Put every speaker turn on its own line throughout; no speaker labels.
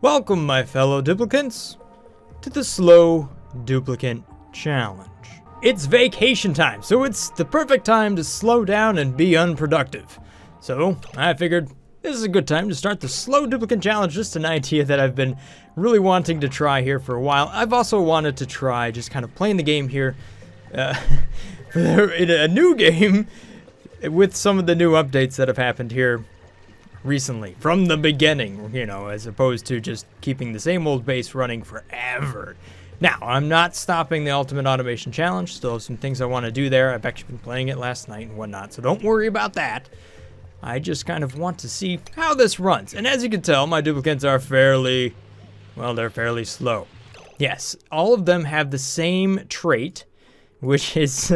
Welcome, my fellow duplicants, to the Slow Duplicant Challenge. It's vacation time, so it's the perfect time to slow down and be unproductive. So, I figured this is a good time to start the Slow Duplicant Challenge, just an idea that I've been really wanting to try here for a while. I've also wanted to try just kind of playing the game here in a new game with some of the new updates that have happened here recently, from the beginning, you know, as opposed to just keeping the same old base running forever. Now, I'm not stopping the Ultimate Automation Challenge. Still have some things I want to do there. I've actually been playing it last night and whatnot, so don't worry about that. I just kind of want to see how this runs. And as you can tell, my duplicants are fairly slow. Yes, all of them have the same trait, which is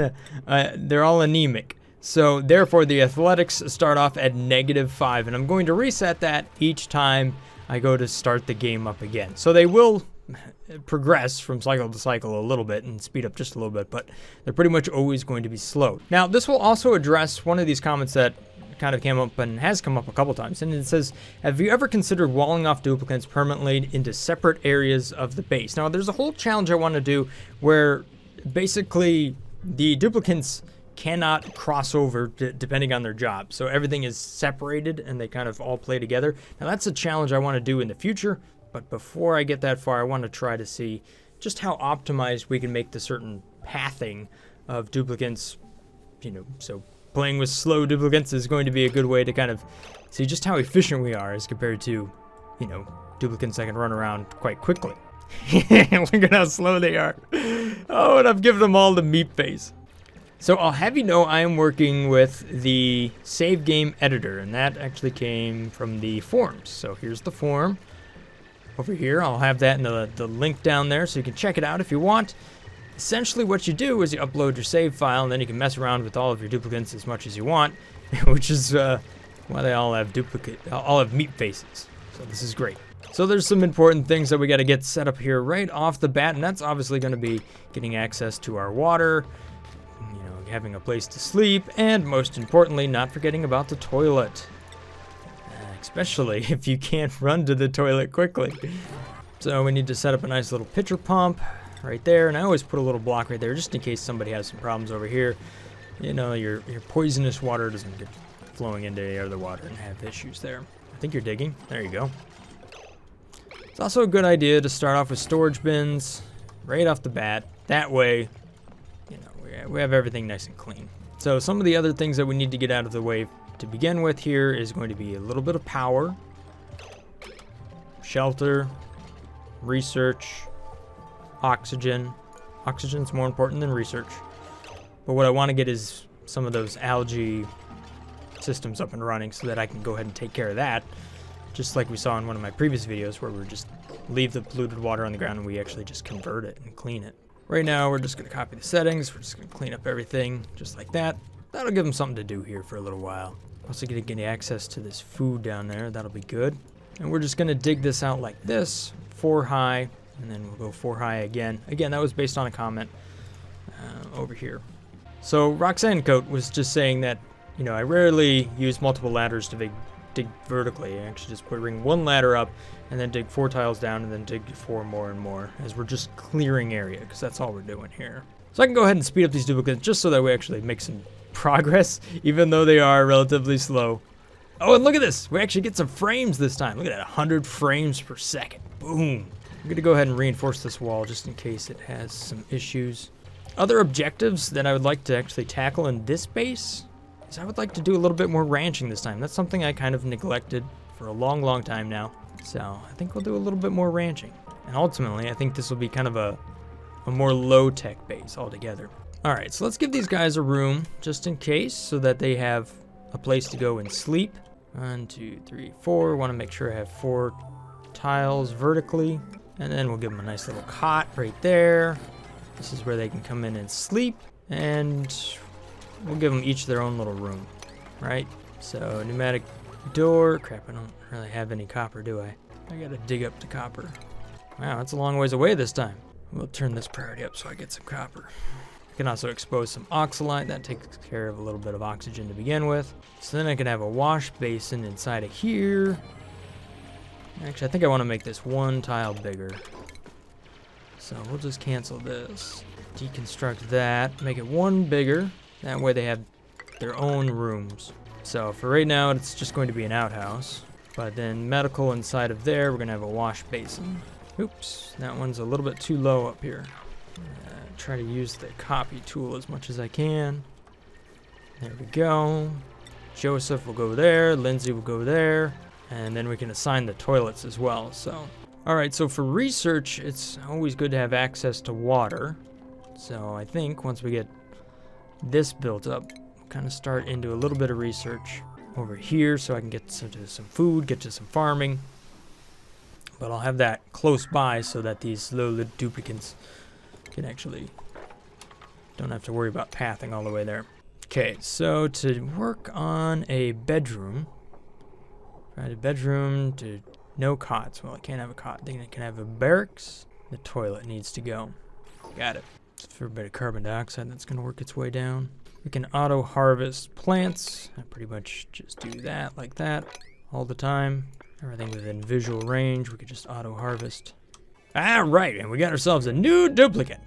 they're all anemic. So therefore the athletics start off at -5, and I'm going to reset that each time I go to start the game up again. So they will progress from cycle to cycle a little bit and speed up just a little bit, but they're pretty much always going to be slow. Now this will also address one of these comments that kind of came up and has come up a couple times, and it says, have you ever considered walling off duplicants permanently into separate areas of the base? Now there's a whole challenge I want to do where basically the duplicants cannot cross over depending on their job. So everything is separated and they kind of all play together. Now that's a challenge I want to do in the future, but before I get that far, I want to try to see just how optimized we can make the certain pathing of duplicants, you know, so playing with slow duplicants is going to be a good way to kind of see just how efficient we are as compared to, you know, duplicants that can run around quite quickly. Look at how slow they are. Oh, and I've given them all the meat face. So I'll have you know I am working with the save game editor, and that actually came from the forums. So here's the forum over here. I'll have that in the link down there so you can check it out if you want. Essentially what you do is you upload your save file, and then you can mess around with all of your duplicates as much as you want, which is why they all have meat faces. So this is great. So there's some important things that we got to get set up here right off the bat, and that's obviously going to be getting access to our water, you know, having a place to sleep, and most importantly, not forgetting about the toilet. Especially if you can't run to the toilet quickly. So we need to set up a nice little pitcher pump right there, and I always put a little block right there just in case somebody has some problems over here. You know, your poisonous water doesn't get flowing into any other water and have issues there. I think you're digging. There you go. It's also a good idea to start off with storage bins right off the bat. That way, you know, we have everything nice and clean. So some of the other things that we need to get out of the way to begin with here is going to be a little bit of power, shelter, research, oxygen. Oxygen's more important than research. But what I want to get is some of those algae systems up and running so that I can go ahead and take care of that. Just like we saw in one of my previous videos where we just leave the polluted water on the ground and we actually just convert it and clean it. Right now we're just going to copy the settings. We're just going to clean up everything just like that. That'll give them something to do here for a little while. Also going to get access to this food down there. That'll be good. And we're just going to dig this out like this, 4 high, and then we'll go 4 high again. Again, that was based on a comment over here. So Roxanne Coat was just saying that, you know, I rarely use multiple ladders to dig vertically. I actually just bring 1 ladder up and then dig 4 tiles down and then dig 4 more and more as we're just clearing area, because that's all we're doing here. So I can go ahead and speed up these duplicates just so that we actually make some progress, even though they are relatively slow. Oh, and look at this. We actually get some frames this time. Look at that, 100 frames per second. Boom. I'm going to go ahead and reinforce this wall just in case it has some issues. Other objectives that I would like to actually tackle in this base is I would like to do a little bit more ranching this time. That's something I kind of neglected for a long time now. So I think we'll do a little bit more ranching. And ultimately, I think this will be kind of a more low-tech base altogether. Alright, so let's give these guys a room just in case so that they have a place to go and sleep. 1, 2, 3, 4. Want to make sure I have 4 tiles vertically. And then we'll give them a nice little cot right there. This is where they can come in and sleep. And we'll give them each their own little room, right? So pneumatic door. Crap, I don't really have any copper, do I? I gotta dig up the copper. Wow, that's a long ways away this time. We'll turn this priority up so I get some copper. I can also expose some oxalite. That takes care of a little bit of oxygen to begin with. So then I can have a wash basin inside of here. Actually, I think I want to make this one tile bigger. So we'll just cancel this. Deconstruct that. Make it one bigger. That way they have their own rooms. So for right now, it's just going to be an outhouse. But then medical inside of there, we're going to have a wash basin. Oops, that one's a little bit too low up here. Try to use the copy tool as much as I can. There we go. Joseph will go there. Lindsay will go there. And then we can assign the toilets as well. So, all right, so for research, it's always good to have access to water. So I think once we get this built up, we'll kind of start into a little bit of research over here so I can get to some food, get to some farming. But I'll have that close by so that these little duplicants can actually don't have to worry about pathing all the way there. Okay, so to work on a bedroom, right, a bedroom to no cots. Well, I can't have a cot. Then I can have a barracks. The toilet needs to go. Got it. For a bit of carbon dioxide, that's going to work its way down. We can auto harvest plants. I pretty much just do that like that all the time. Everything within visual range, we could just auto harvest. All right, and we got ourselves a new duplicant.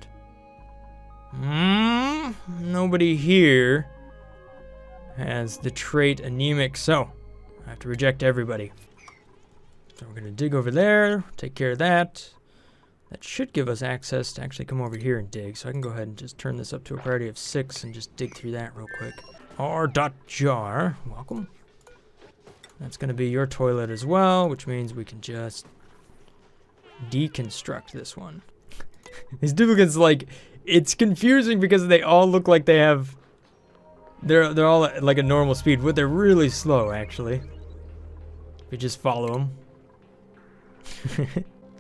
Nobody here has the trait anemic, so I have to reject everybody. So we're gonna dig over there, take care of that. That should give us access to actually come over here and dig. So I can go ahead and just turn this up to a priority of 6 and just dig through that real quick. R.jar, welcome. That's gonna be your toilet as well, which means we can just deconstruct this one. These duplicates, like, it's confusing because they all look like they have, they're all at like a normal speed, but they're really slow actually. We just follow them.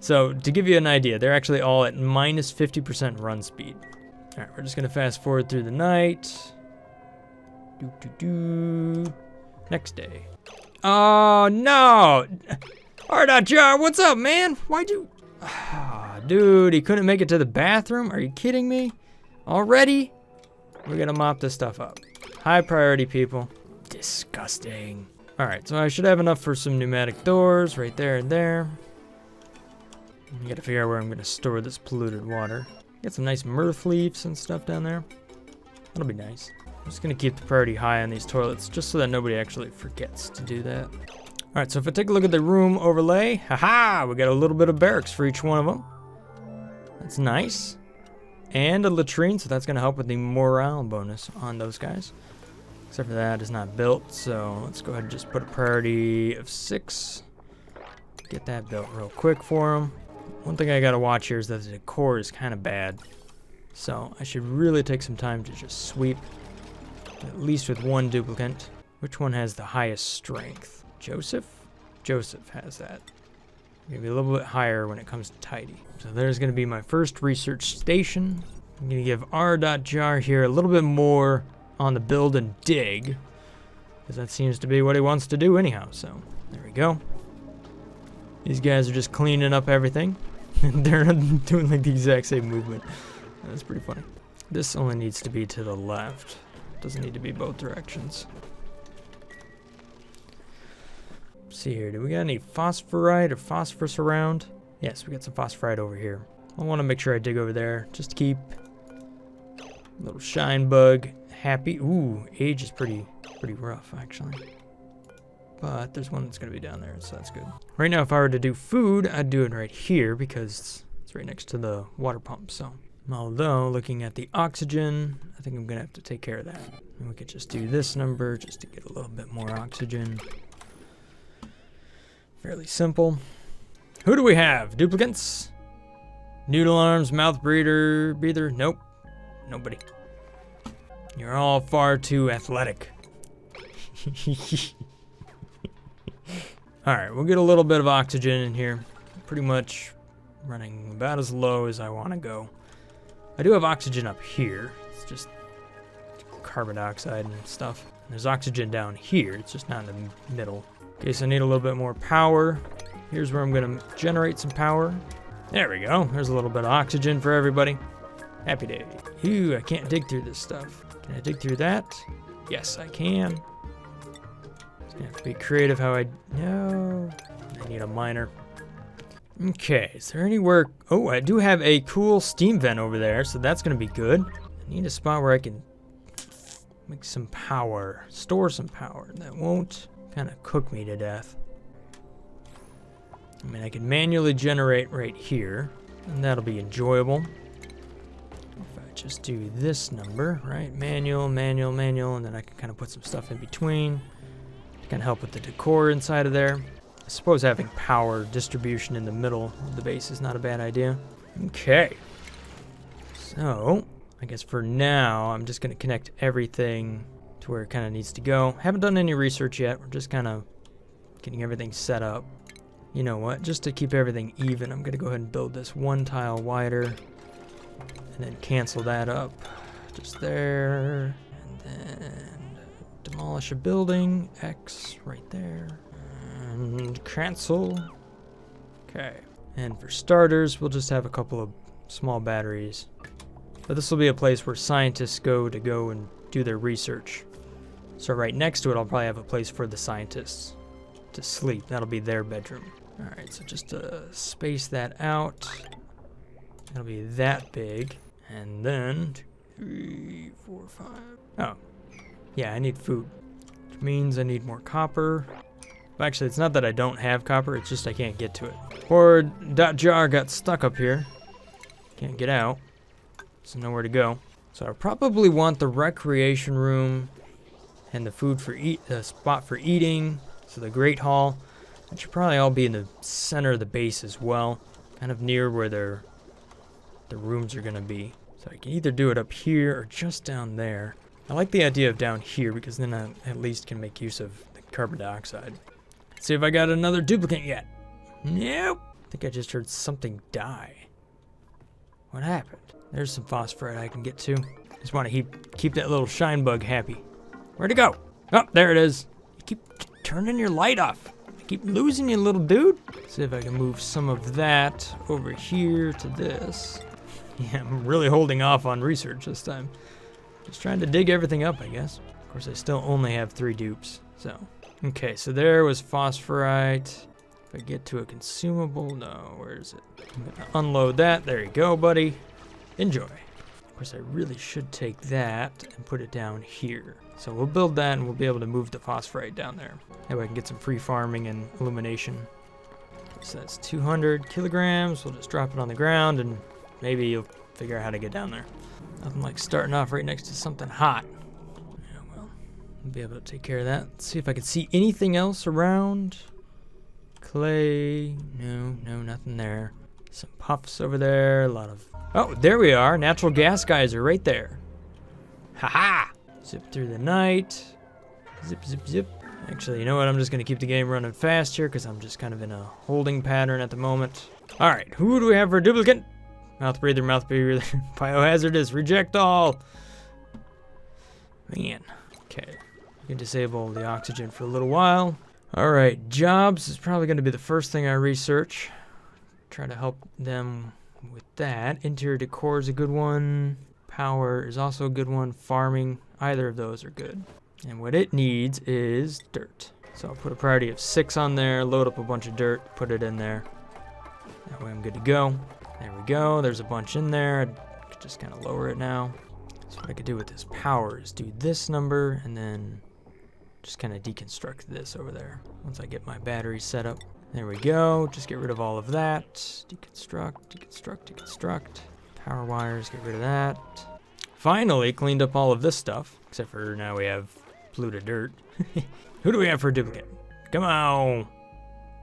So to give you an idea, they're actually all at minus 50% run speed. All right, we're just gonna fast forward through the night. Next day. Oh no! R.Jar, what's up, man? Why'd you? Dude, he couldn't make it to the bathroom? Are you kidding me? Already? We're gonna mop this stuff up. High priority, people. Disgusting. All right, so I should have enough for some pneumatic doors right there and there. I gotta figure out where I'm gonna store this polluted water. Get some nice mirth leaves and stuff down there. That'll be nice. I'm just gonna keep the priority high on these toilets just so that nobody actually forgets to do that. All right, so if I take a look at the room overlay, haha, we got a little bit of barracks for each one of them. That's nice. And a latrine, so that's gonna help with the morale bonus on those guys. Except for that, it's not built, so let's go ahead and just put a priority of 6. Get that built real quick for them. One thing I gotta watch here is that the decor is kind of bad. So I should really take some time to just sweep, at least with one duplicant. Which one has the highest strength? Joseph? Joseph has that. Maybe a little bit higher when it comes to tidy. So there's gonna be my first research station. I'm gonna give R.Jar here a little bit more on the build and dig, because that seems to be what he wants to do anyhow. So there we go. These guys are just cleaning up everything. They're doing like the exact same movement. That's pretty funny. This only needs to be to the left. Doesn't need to be both directions. Let's see here, do we got any phosphorite or phosphorus around? Yes, we got some phosphorite over here. I want to make sure I dig over there just to keep a little shine bug happy. Ooh, age is pretty rough actually. But there's one that's gonna be down there, so that's good. Right now, if I were to do food, I'd do it right here because it's right next to the water pump. So, although looking at the oxygen, I think I'm gonna have to take care of that. And we could just do this number just to get a little bit more oxygen. Fairly simple. Who do we have? Duplicants? Noodle arms, mouth breather. Nope. Nobody. You're all far too athletic. Alright, we'll get a little bit of oxygen in here. Pretty much running about as low as I want to go. I do have oxygen up here. It's just carbon dioxide and stuff. And there's oxygen down here. It's just not in the middle. In case I need a little bit more power. Here's where I'm going to generate some power. There we go. There's a little bit of oxygen for everybody. Happy day. Ew, I can't dig through this stuff. Can I dig through that? Yes, I can. It's gonna have to be creative how I... No. I need a miner. Okay, is there anywhere... Oh, I do have a cool steam vent over there, so that's going to be good. I need a spot where I can make some power, store some power. That won't kind of cook me to death. I mean, I can manually generate right here, and that'll be enjoyable. If I just do this number, right? Manual, manual, manual, and then I can kind of put some stuff in between. Kind of help with the decor inside of there. I suppose having power distribution in the middle of the base is not a bad idea. Okay. So, I guess for now, I'm just going to connect everything to where it kind of needs to go. Haven't done any research yet. We're just kind of getting everything set up. You know what? Just to keep everything even, I'm going to go ahead and build this one tile wider. And then cancel that up. Just there. And then demolish a building. X right there. And cancel. Okay. And for starters, we'll just have a couple of small batteries. But this will be a place where scientists go and do their research. So right next to it, I'll probably have a place for the scientists to sleep. That'll be their bedroom. All right, so just space that out. That'll be that big. And then 3, 4, 5. Oh, yeah, I need food, which means I need more copper. Actually, it's not that I don't have copper, it's just I can't get to it. Poor Jar got stuck up here. Can't get out. So nowhere to go. So I probably want the recreation room and the food for the spot for eating. So the Great Hall. That should probably all be in the center of the base as well. Kind of near where the rooms are gonna be. So I can either do it up here or just down there. I like the idea of down here because then I at least can make use of the carbon dioxide. Let's see if I got another duplicant yet. Nope. I think I just heard something die. What happened? There's some phosphorite I can get to. Just want to keep that little shine bug happy. Where'd it go? Oh, there it is. You keep turning your light off. I keep losing you, little dude. See if I can move some of that over here to this. Yeah, I'm really holding off on research this time. Just trying to dig everything up, I guess. Of course, I still only have 3 dupes, so. Okay, so there was phosphorite. If I get to a consumable, no, where is it? I'm gonna unload that. There you go, buddy. Enjoy. Of course, I really should take that and put it down here. So we'll build that and we'll be able to move the phosphorite down there. That way I can get some free farming and illumination. So that's 200 kilograms. We'll just drop it on the ground and maybe you'll figure out how to get down there. Nothing like starting off right next to something hot. Yeah, well, I'll be able to take care of that. Let's see if I can see anything else around. Clay. No, nothing there. Some puffs over there. A lot of... Oh, there we are. Natural gas guys are right there. Haha! Zip through the night. Zip, zip, zip. Actually, you know what? I'm just going to keep the game running fast here because I'm just kind of in a holding pattern at the moment. All right, who do we have for duplicant? Mouth breather, biohazardous, reject all. Man, okay. You can disable the oxygen for a little while. All right, jobs is probably going to be the first thing I research. Try to help them with that. Interior decor is a good one. Power is also a good one. Farming, either of those are good. And what it needs is dirt. So I'll put a priority of 6 on there, load up a bunch of dirt, put it in there. That way I'm good to go. There we go. There's a bunch in there. I could just kind of lower it now. So what I could do with this power is do this number and then just kind of deconstruct this over there once I get my batteries set up. There we go. Just get rid of all of that. Deconstruct, deconstruct, deconstruct. Power wires, get rid of that. Finally cleaned up all of this stuff, except for now we have polluted dirt. Who do we have for a duplicate? Come on.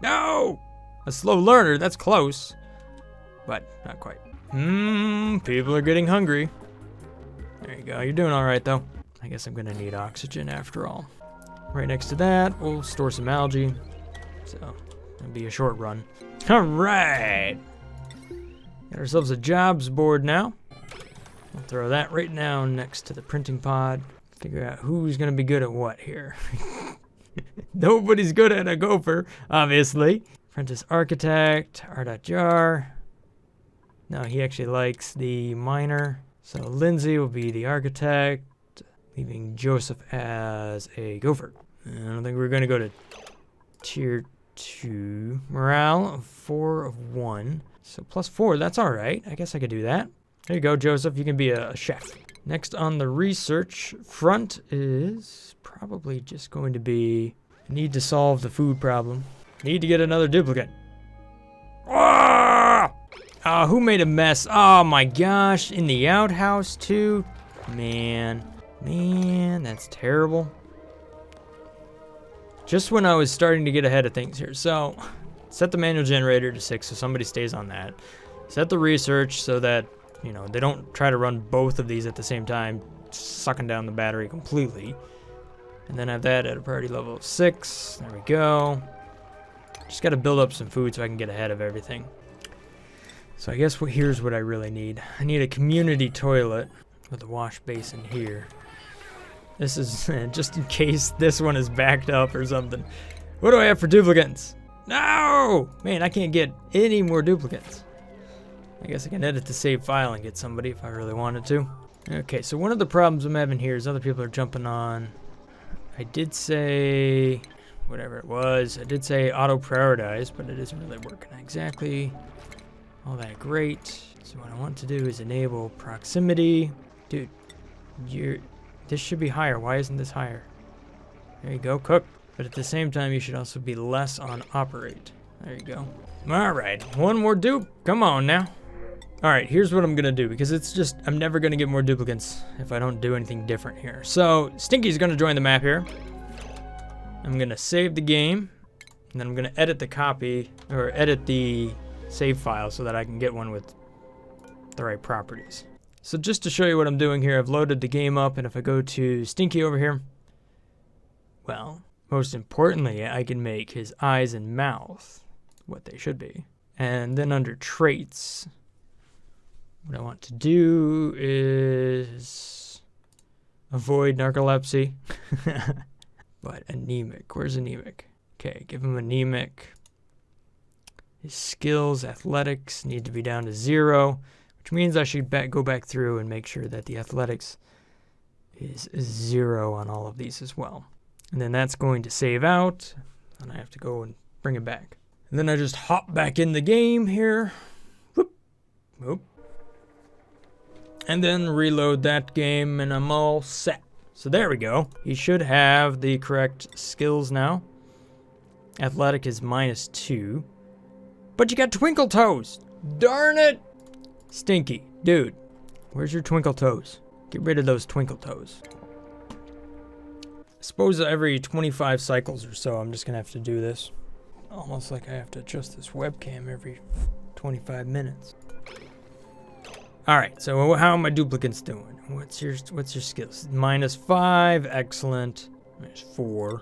No! A slow learner, that's close. But not quite. People are getting hungry. There you go. You're doing all right, though. I guess I'm going to need oxygen after all. Right next to that, we'll store some algae. So, it'll be a short run. All right. Got ourselves a jobs board now. We'll throw that right now next to the printing pod. Figure out who's going to be good at what here. Nobody's good at a gopher, obviously. Apprentice architect, R.Jar. No, he actually likes the miner. So Lindsay will be the architect, leaving Joseph as a gopher. I don't think we're going to go to tier 2. Morale of 4 of 1. So +4, that's all right. I guess I could do that. There you go, Joseph. You can be a chef. Next on the research front is probably just going to be need to solve the food problem. Need to get another duplicate. Who made a mess? Oh my gosh, in the outhouse too? Man, that's terrible. Just when I was starting to get ahead of things here. So, set the manual generator to 6 so somebody stays on that. Set the research so that, you know, they don't try to run both of these at the same time, sucking down the battery completely. And then have that at a priority level of 6. There we go. Just got to build up some food so I can get ahead of everything. So I guess here's what I really need. I need a community toilet with a wash basin here. This is just in case this one is backed up or something. What do I have for duplicants? No! Man, I can't get any more duplicants. I guess I can edit the save file and get somebody if I really wanted to. Okay, so one of the problems I'm having here is other people are jumping on. I did say, whatever it was, I did say auto prioritize, but it isn't really working exactly all that great. So what I want to do is enable proximity. Dude, this should be higher. Why isn't this higher? There you go, cook. But at the same time, you should also be less on operate. There you go. All right, one more dupe. Come on now. All right, here's what I'm gonna do because it's just, I'm never gonna get more duplicants if I don't do anything different here. So Stinky's gonna join the map here. I'm gonna save the game and then I'm gonna edit the copy or edit the save file so that I can get one with the right properties. So just to show you what I'm doing here, I've loaded the game up, and if I go to Stinky over here, well, most importantly, I can make his eyes and mouth what they should be. And then under traits, what I want to do is avoid narcolepsy. But anemic, where's anemic? Okay, give him anemic. His skills, athletics need to be down to 0, which means I should go back through and make sure that the athletics is 0 on all of these as well. And then that's going to save out, and I have to go and bring it back. And then I just hop back in the game here. Whoop, whoop. And then reload that game, and I'm all set. So there we go. He should have the correct skills now. Athletic is -2. But you got twinkle toes. Darn it. Stinky, dude, where's your twinkle toes? Get rid of those twinkle toes. I suppose every 25 cycles or so, I'm just gonna have to do this. Almost like I have to adjust this webcam every 25 minutes. All right, so how are my duplicants doing? What's your skills? -5, excellent. -4,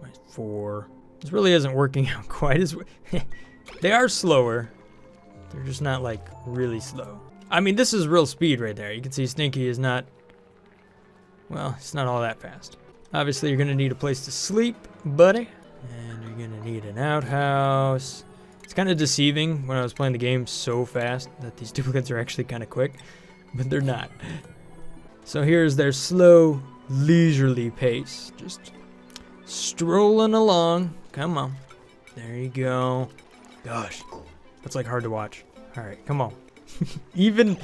-4. This really isn't working out quite as well. They are slower. They're just not like really slow. I mean, this is real speed right there. You can see Stinky is not, well, it's not all that fast. Obviously, you're gonna need a place to sleep, buddy. And you're gonna need an outhouse. It's kind of deceiving when I was playing the game so fast that these duplicates are actually kind of quick, but they're not. So here's their slow, leisurely pace. Just strolling along. Come on. There you go. Gosh, that's like hard to watch. All right, come on. even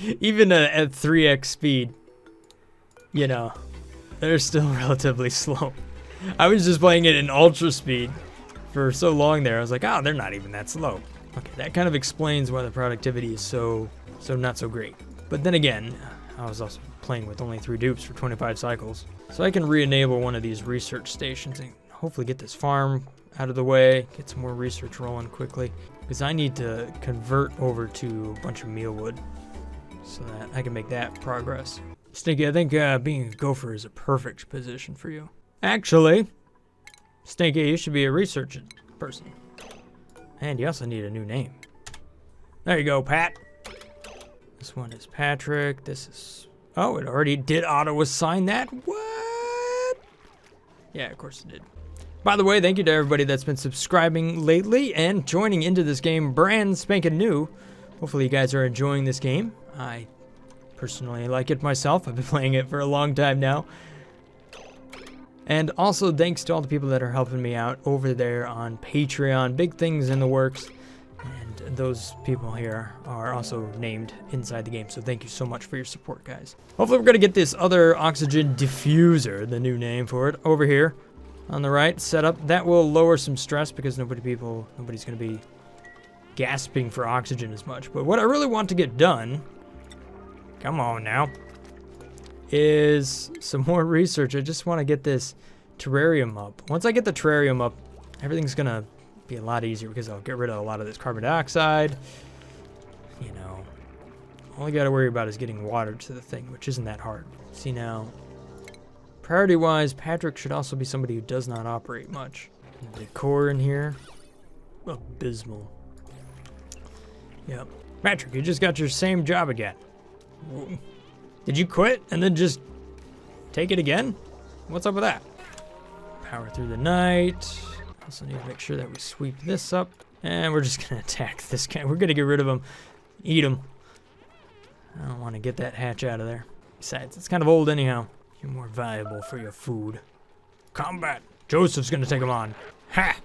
at 3x speed, you know, they're still relatively slow. I was just playing it in ultra speed for so long there. I was like, oh, they're not even that slow. Okay, that kind of explains why the productivity is so not so great. But then again, I was also playing with only 3 dupes for 25 cycles. So I can re-enable one of these research stations and hopefully get this farm out of the way, get some more research rolling quickly, because I need to convert over to a bunch of mealwood so that I can make that progress. Stinky, I think being a gopher is a perfect position for you. Actually, Stinky, you should be a research person. And you also need a new name. There you go, Pat. This one is Patrick. This is... Oh, it already did auto-assign that? What? Yeah, of course it did. By the way, thank you to everybody that's been subscribing lately and joining into this game brand spanking new. Hopefully you guys are enjoying this game. I personally like it myself. I've been playing it for a long time now. And also thanks to all the people that are helping me out over there on Patreon. Big things in the works. And those people here are also named inside the game. So thank you so much for your support, guys. Hopefully we're going to get this other oxygen diffuser, the new name for it, over here on the right set up. That will lower some stress because nobody's going to be gasping for oxygen as much. But what I really want to get done, come on now, is some more research. I just want to get this terrarium up. Once I get the terrarium up, everything's going to be a lot easier because I'll get rid of a lot of this carbon dioxide. You know, all I got to worry about is getting water to the thing, which isn't that hard. See now, priority-wise, Patrick should also be somebody who does not operate much. The decor in here, abysmal. Yep. Patrick, you just got your same job again. Did you quit and then just take it again? What's up with that? Power through the night. Also need to make sure that we sweep this up. And we're just going to attack this guy. We're going to get rid of him. Eat him. I don't want to get that hatch out of there. Besides, it's kind of old anyhow. You're more valuable for your food. Combat. Joseph's going to take him on. Ha!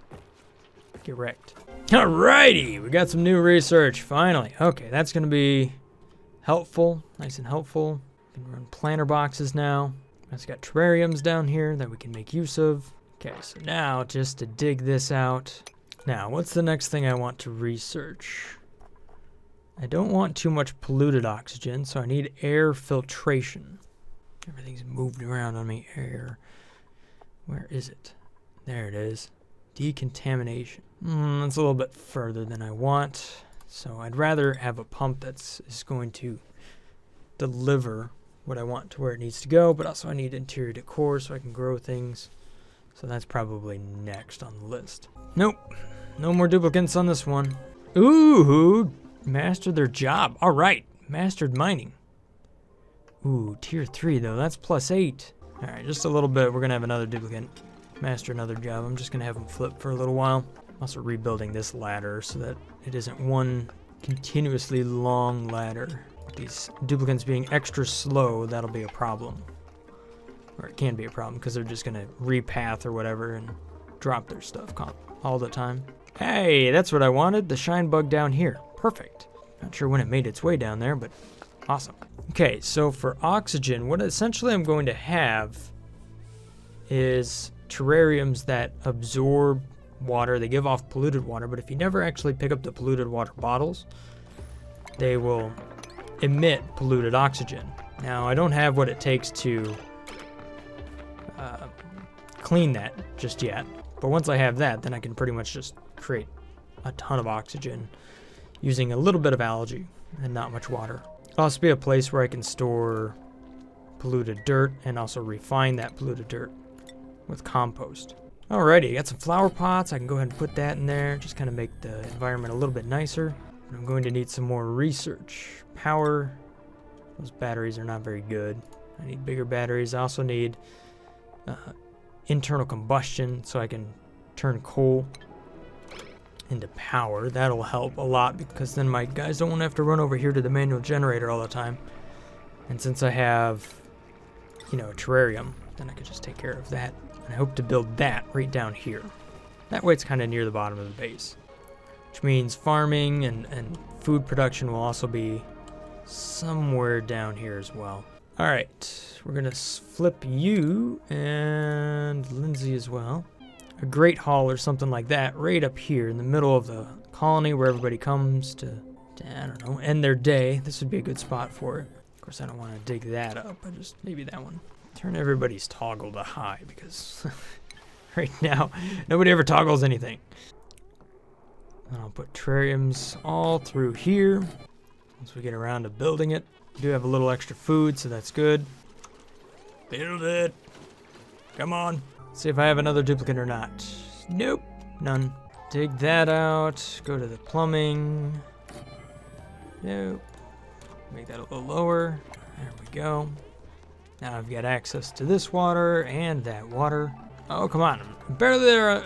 Get wrecked. Alrighty. We got some new research. Finally. Okay, that's going to be helpful. Nice and helpful. We can run planter boxes now. It's got terrariums down here that we can make use of. Okay, so now just to dig this out. Now, what's the next thing I want to research? I don't want too much polluted oxygen, so I need air filtration. Everything's moved around on me. Air. Where is it? There it is. Decontamination. That's a little bit further than I want. So I'd rather have a pump is going to deliver what I want to where it needs to go, but also I need interior decor so I can grow things. So that's probably next on the list. Nope. No more duplicants on this one. Ooh, mastered their job. All right. Mastered mining. Ooh, tier 3 though. That's +8. All right, just a little bit. We're going to have another duplicant master another job. I'm just going to have them flip for a little while. I'm also rebuilding this ladder so that it isn't one continuously long ladder. These duplicants being extra slow, that'll be a problem. Or it can be a problem because they're just going to repath or whatever and drop their stuff all the time. Hey, that's what I wanted. The shine bug down here. Perfect. Not sure when it made its way down there, but awesome. Okay, so for oxygen, what essentially I'm going to have is terrariums that absorb water. They give off polluted water, but if you never actually pick up the polluted water bottles, they will emit polluted oxygen. Now, I don't have what it takes to clean that just yet, but once I have that, then I can pretty much just create a ton of oxygen using a little bit of algae and not much water. It'll also be a place where I can store polluted dirt and also refine that polluted dirt with compost. Alrighty, got some flower pots. I can go ahead and put that in there, just kind of make the environment a little bit nicer. And I'm going to need some more research. Power. Those batteries are not very good. I need bigger batteries. I also need internal combustion so I can turn coal into power. That'll help a lot because then my guys don't want to have to run over here to the manual generator all the time. And since I have, a terrarium, then I can just take care of that. And I hope to build that right down here. That way it's kind of near the bottom of the base. Which means farming and food production will also be somewhere down here as well. Alright, we're going to flip you and Lindsay as well. A great hall or something like that right up here in the middle of the colony where everybody comes to I don't know, end their day. This would be a good spot for it. Of course, I don't want to dig that up. I just, maybe that one. Turn everybody's toggle to high because right now, nobody ever toggles anything. And I'll put terrariums all through here. Once we get around to building it. We do have a little extra food, so that's good. Build it. Come on. See if I have another duplicate or not. Nope, none. Dig that out. Go to the plumbing. Nope. Make that a little lower. There we go. Now I've got access to this water and that water. Oh, come on. I'm barely there.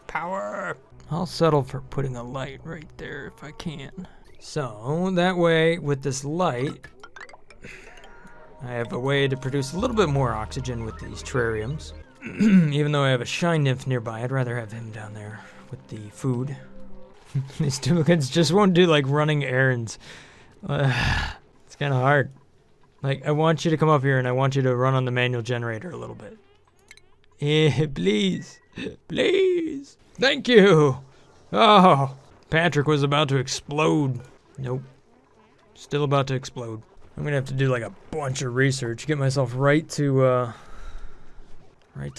Power. I'll settle for putting a light right there if I can. So that way, with this light, I have a way to produce a little bit more oxygen with these terrariums. Even though I have a shine nymph nearby, I'd rather have him down there with the food. These duplicants just won't do like running errands. It's kind of hard. Like, I want you to come up here and I want you to run on the manual generator a little bit. Please. Please. Thank you. Oh, Patrick was about to explode. Nope. Still about to explode. I'm gonna have to do like a bunch of research, get myself right to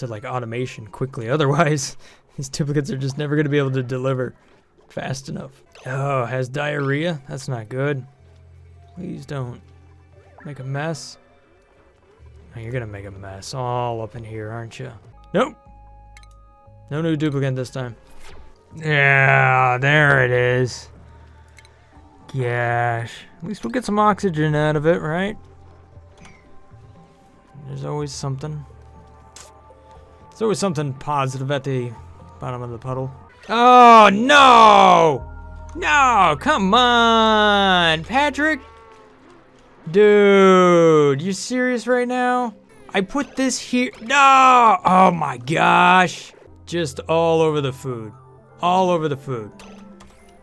like automation quickly. Otherwise, these duplicants are just never gonna be able to deliver fast enough. Oh, has diarrhea? That's not good. Please don't make a mess. Oh, you're gonna make a mess all up in here, aren't you? Nope. No new duplicant this time. Yeah, there it is. Gosh. At least we'll get some oxygen out of it, right? There's always something. There's always something positive at the bottom of the puddle. Oh, no! No, come on! Patrick? Dude, you serious right now? I put this here. No! Oh my gosh. Just all over the food. All over the food.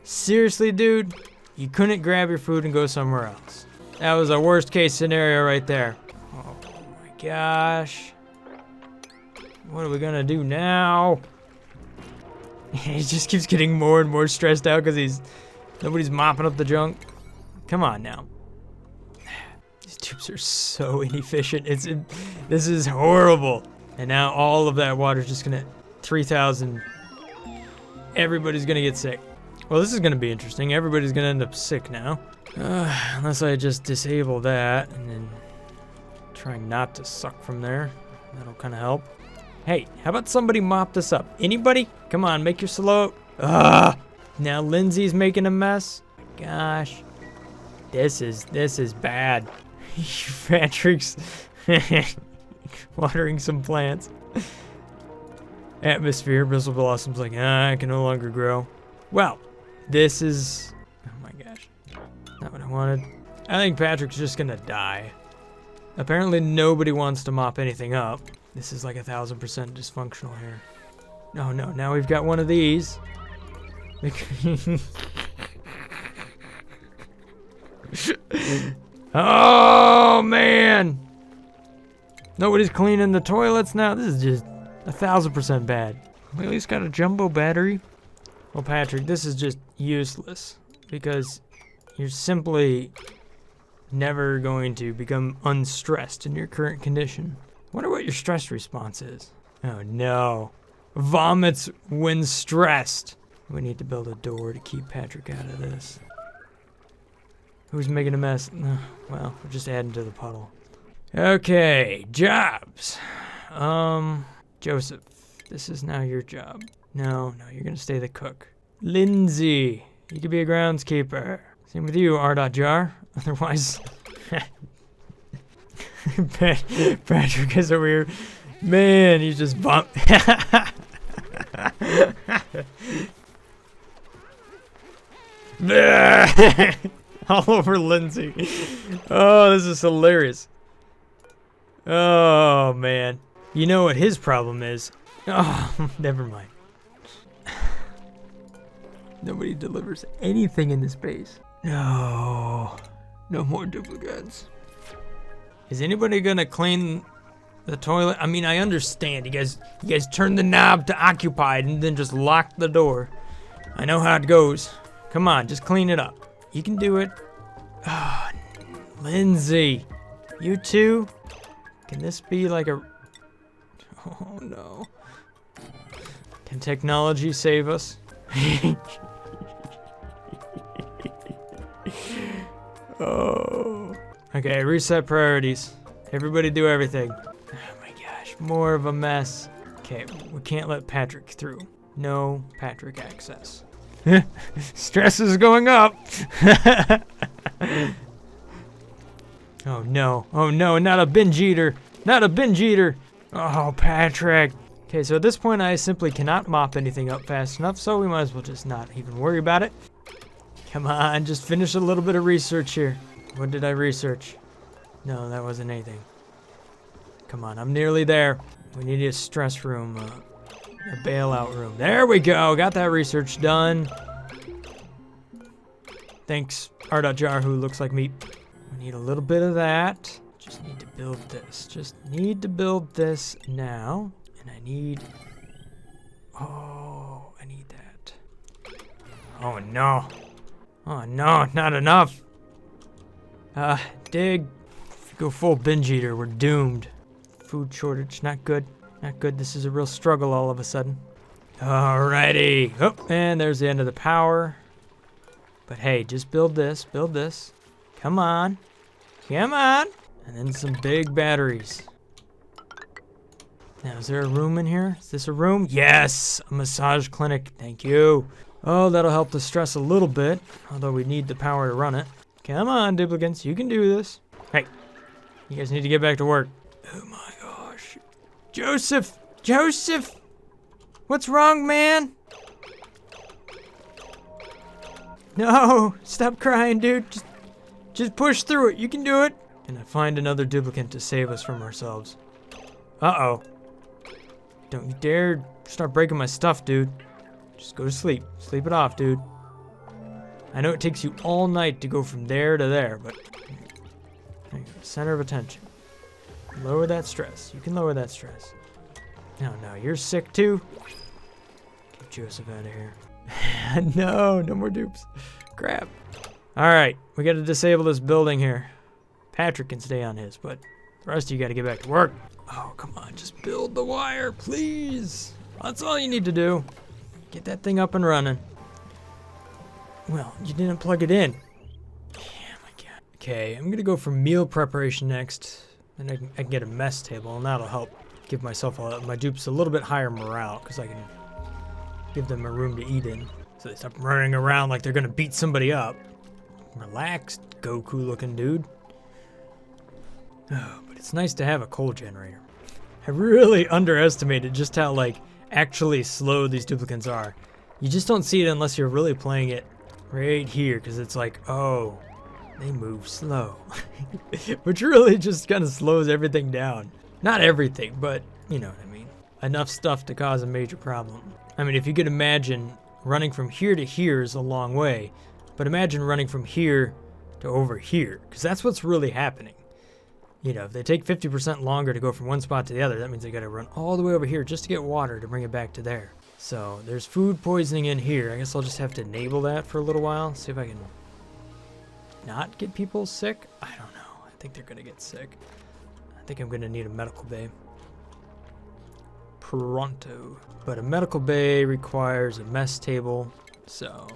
Seriously, dude? You couldn't grab your food and go somewhere else. That was a worst case scenario right there. Oh my gosh. What are we gonna do now? He just keeps getting more and more stressed out because nobody's mopping up the junk. Come on now. These tubes are so inefficient. This is horrible. And now all of that water's just gonna 3,000. Everybody's gonna get sick. Well, this is gonna be interesting. Everybody's gonna end up sick now. Unless I just disable that and then trying not to suck from there. That'll kind of help. Hey, how about somebody mop this up? Anybody? Come on, make your slow. Now Lindsay's making a mess. Gosh, this is bad. Patrick's watering some plants. Atmosphere, Bristol Blossom's like, I can no longer grow. Well, this is, oh my gosh, not what I wanted. I think Patrick's just gonna die. Apparently nobody wants to mop anything up. This is like 1,000% dysfunctional here. Oh no, now we've got one of these. Oh man! Nobody's cleaning the toilets now. This is just 1,000% bad. We at least got a jumbo battery. Well, Patrick, this is just useless because you're simply never going to become unstressed in your current condition. Wonder what your stress response is. Oh no. Vomits when stressed. We need to build a door to keep Patrick out of this. Who's making a mess? Well, we're just adding to the puddle. Okay, jobs. Joseph, this is now your job. No, you're gonna stay the cook. Lindsay, you could be a groundskeeper. Same with you, R.Jar. Otherwise, Patrick is over here. Man, he's just bump. All over Lindsay. Oh, this is hilarious. Oh, man. You know what his problem is? Oh, never mind. Nobody delivers anything in this base. No. No more duplicates. Is anybody gonna clean the toilet? I mean, I understand. You guys turn the knob to occupied and then just lock the door. I know how it goes. Come on, just clean it up. You can do it. Oh, Lindsay. You too? Can this be like a... Oh, no. Can technology save us? Oh. Okay, reset priorities. Everybody do everything. Oh my gosh, more of a mess. Okay, we can't let Patrick through. No Patrick access. Stress is going up. Oh no, not a binge eater. Not a binge eater. Oh, Patrick. Okay, so at this point I simply cannot mop anything up fast enough, so we might as well just not even worry about it. Come on, just finish a little bit of research here. What did I research? No, that wasn't anything. Come on, I'm nearly there. We need a stress room, a bailout room. There we go, got that research done. Thanks, R.Jar, who looks like me. We need a little bit of that. Just need to build this. Just need to build this now. And I need... Oh, I need that. Oh, no. Oh, no, not enough. Dig. If you go full binge eater, we're doomed. Food shortage, not good. Not good. This is a real struggle all of a sudden. Alrighty. Oh, and there's the end of the power. But hey, just build this, build this. Come on. Come on. And then some big batteries. Now, is there a room in here? Is this a room? Yes! A massage clinic. Thank you. Oh, that'll help the stress a little bit. Although we need the power to run it. Come on, duplicants. You can do this. Hey. You guys need to get back to work. Oh my gosh. Joseph! Joseph! What's wrong, man? No! Stop crying, dude. Just push through it. You can do it. And I find another duplicant to save us from ourselves. Uh-oh. Don't you dare start breaking my stuff, dude. Just go to sleep. Sleep it off, dude. I know it takes you all night to go from there to there, but... There you go. Center of attention. Lower that stress. You can lower that stress. No, you're sick too. Get Joseph out of here. No more dupes. Crap. Alright, we gotta disable this building here. Patrick can stay on his, but the rest of you gotta get back to work. Oh, come on, just build the wire, please. That's all you need to do. Get that thing up and running. Well, you didn't plug it in. Oh my god. Okay, I'm gonna go for meal preparation next. Then I can get a mess table, and that'll help give myself my dupes a little bit higher morale, because I can give them a room to eat in. So they stop running around like they're gonna beat somebody up. Relaxed, Goku-looking dude. Oh, but it's nice to have a coal generator. I really underestimated just how, like, actually slow these duplicants are. You just don't see it unless you're really playing it right here, because it's like, oh, they move slow. Which really just kind of slows everything down. Not everything, but you know what I mean. Enough stuff to cause a major problem. I mean, if you could imagine running from here to here is a long way, but imagine running from here to over here, because that's what's really happening. You know, if they take 50% longer to go from one spot to the other, that means they gotta run all the way over here just to get water to bring it back to there. So there's food poisoning in here. I guess I'll just have to enable that for a little while, see if I can not get people sick. I don't know. I think they're gonna get sick. I think I'm gonna need a medical bay. Pronto. But a medical bay requires a mess table, so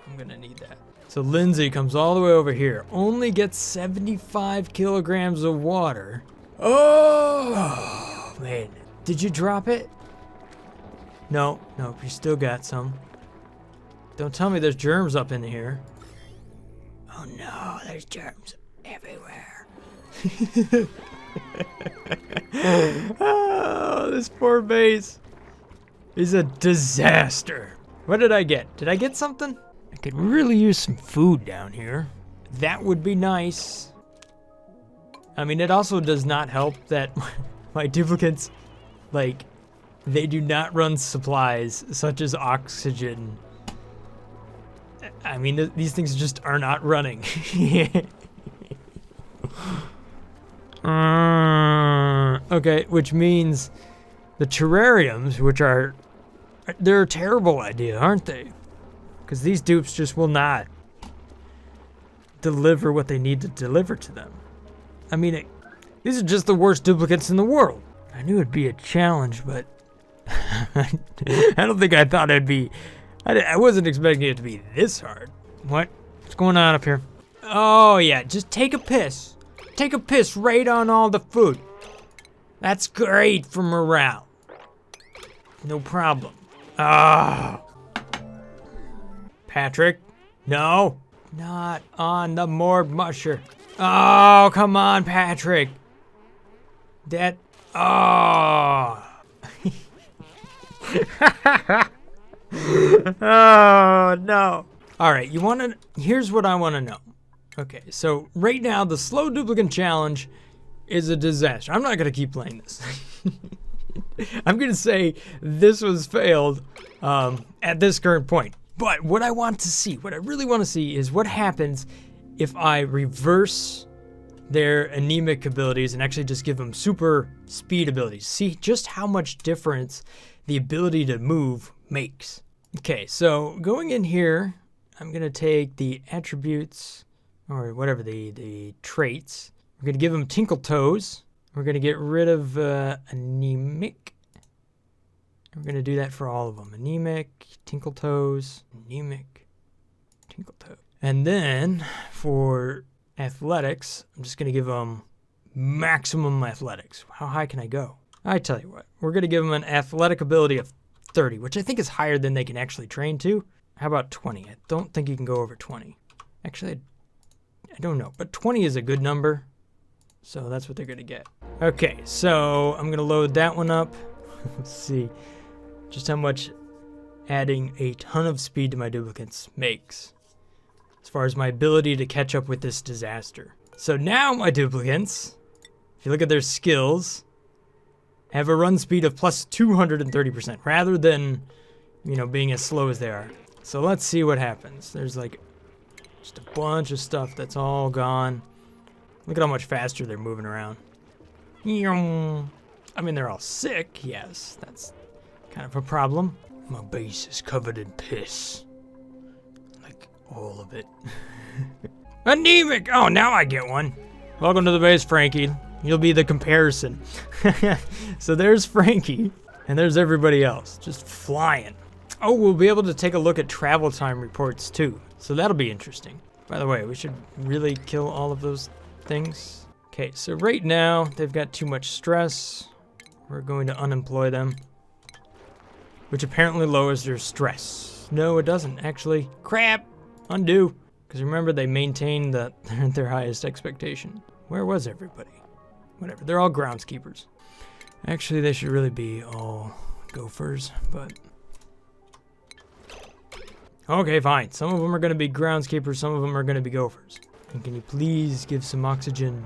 I'm gonna need that. So Lindsay comes all the way over here, only gets 75 kilograms of water. Oh man, did you drop it? No, you still got some. Don't tell me there's germs up in here. Oh no, there's germs everywhere. Oh, this poor base is a disaster. What did I get? Did I get something? I could really use some food down here. That would be nice. I mean, it also does not help that my duplicates, like, they do not run supplies such as oxygen. I mean, these things just are not running. Okay, which means the terrariums, which they're a terrible idea, aren't they? Because these dupes just will not deliver what they need to deliver to them. I mean, these are just the worst duplicates in the world. I knew it'd be a challenge, but I don't think I thought it'd be... I wasn't expecting it to be this hard. What's going on up here? Oh, yeah, just take a piss. Take a piss right on all the food. That's great for morale. No problem. Oh. Patrick? No. Not on the morgue musher. Oh, come on, Patrick. That... Oh. Oh, no. All right, here's what I want to know. Okay, so right now the slow duplicant challenge is a disaster. I'm not gonna keep playing this. I'm gonna say this was failed at this current point. But what I want to see, what I really want to see is what happens if I reverse their anemic abilities and actually just give them super speed abilities. See just how much difference the ability to move makes. Okay, so going in here, I'm gonna take the attributes, or whatever, the traits. We're gonna give them Tinkle Toes. We're gonna get rid of anemic. We're gonna do that for all of them. Anemic, Tinkle Toes, anemic, Tinkle Toes. And then for athletics, I'm just gonna give them maximum athletics. How high can I go? I tell you what, we're gonna give them an athletic ability of 30, which I think is higher than they can actually train to. How about 20? I don't think you can go over 20. Actually, I don't know, but 20 is a good number. So that's what they're gonna get. Okay, so I'm gonna load that one up. Let's see just how much adding a ton of speed to my duplicates makes as far as my ability to catch up with this disaster. So now my duplicates, if you look at their skills, have a run speed of plus 230% rather than, you know, being as slow as they are. So let's see what happens. There's like just a bunch of stuff that's all gone. Look at how much faster they're moving around. I mean, they're all sick, yes. That's kind of a problem. My base is covered in piss. Like, all of it. Anemic! Oh, now I get one. Welcome to the base, Frankie. You'll be the comparison. So there's Frankie, and there's everybody else, just flying. Oh, we'll be able to take a look at travel time reports, too. So that'll be interesting. By the way, we should really kill all of those things. Okay, so right now, they've got too much stress. We're going to unemploy them, which apparently lowers their stress. No, it doesn't, actually. Crap! Undo. Because remember, they maintain their highest expectation. Where was everybody? Whatever, they're all groundskeepers. Actually, they should really be all gophers, but... Okay, fine. Some of them are going to be groundskeepers, some of them are going to be gophers. And can you please give some oxygen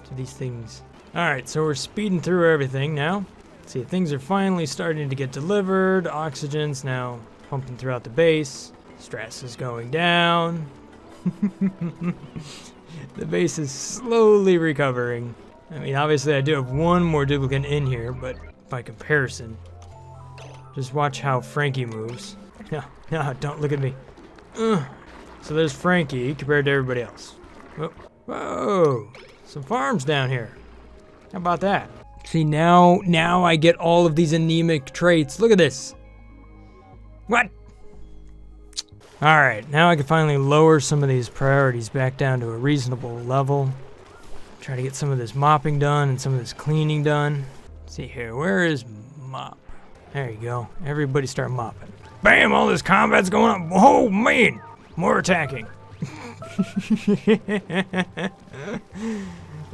to these things? Alright, so we're speeding through everything now. See, things are finally starting to get delivered. Oxygen's now pumping throughout the base. Stress is going down. The base is slowly recovering. I mean, obviously I do have one more duplicant in here, but by comparison, just watch how Frankie moves. No, don't look at me. So there's Frankie compared to everybody else. Whoa, some farms down here. How about that? See, now I get all of these anemic traits. Look at this. What? All right, now I can finally lower some of these priorities back down to a reasonable level. Try to get some of this mopping done and some of this cleaning done. Let's see here, where is mop? There you go. Everybody start mopping. Bam! All this combat's going on. Oh man! More attacking.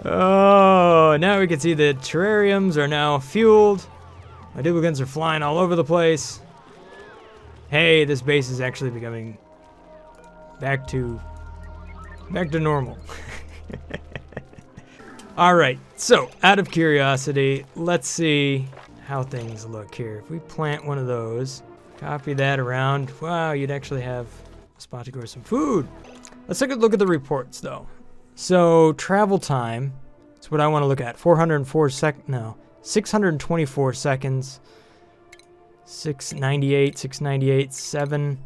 Oh, now we can see the terrariums are now fueled. My duplicants are flying all over the place. Hey, this base is actually becoming back to normal. All right, so out of curiosity, let's see how things look here. If we plant one of those, copy that around, wow, you'd actually have a spot to grow some food. Let's take a look at the reports though. So travel time, that's what I want to look at. 624 seconds. 698, 7.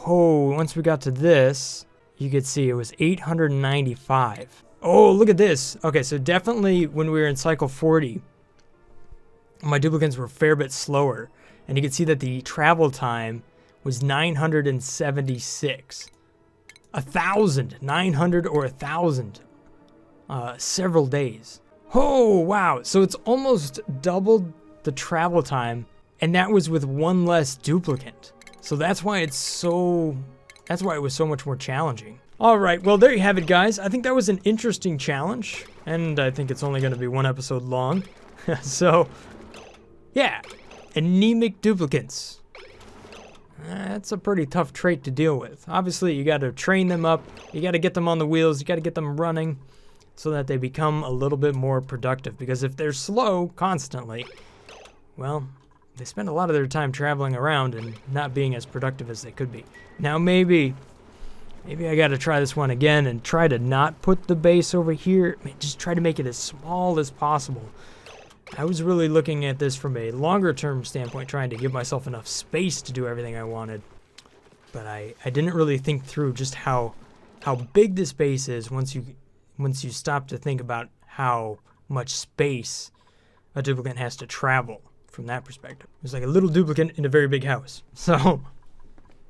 Oh, once we got to this, you could see it was 895. Oh, look at this. Okay, so definitely when we were in cycle 40, my duplicants were a fair bit slower. And you can see that the travel time was 976. 1,000, 900 or 1,000. Several days. Oh, wow. So it's almost doubled the travel time. And that was with one less duplicant. So that's why it was so much more challenging. All right, well, there you have it, guys. I think that was an interesting challenge. And I think it's only going to be one episode long. So, yeah. Anemic duplicates. That's a pretty tough trait to deal with. Obviously, you got to train them up. You got to get them on the wheels. You got to get them running so that they become a little bit more productive. Because if they're slow constantly, well, they spend a lot of their time traveling around and not being as productive as they could be. Now, maybe I got to try this one again and try to not put the base over here. Just try to make it as small as possible. I was really looking at this from a longer term standpoint, trying to give myself enough space to do everything I wanted. But I didn't really think through just how big this base is once you stop to think about how much space a duplicant has to travel from that perspective. It's like a little duplicant in a very big house. So,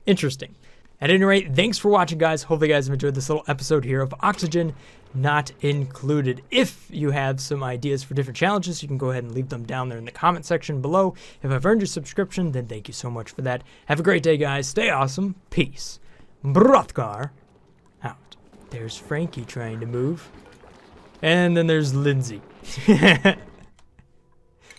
interesting. At any rate, thanks for watching, guys. Hopefully you guys have enjoyed this little episode here of Oxygen Not Included. If you have some ideas for different challenges, you can go ahead and leave them down there in the comment section below. If I've earned your subscription, then thank you so much for that. Have a great day, guys. Stay awesome. Peace. Brothgar out. There's Frankie trying to move. And then there's Lindsay.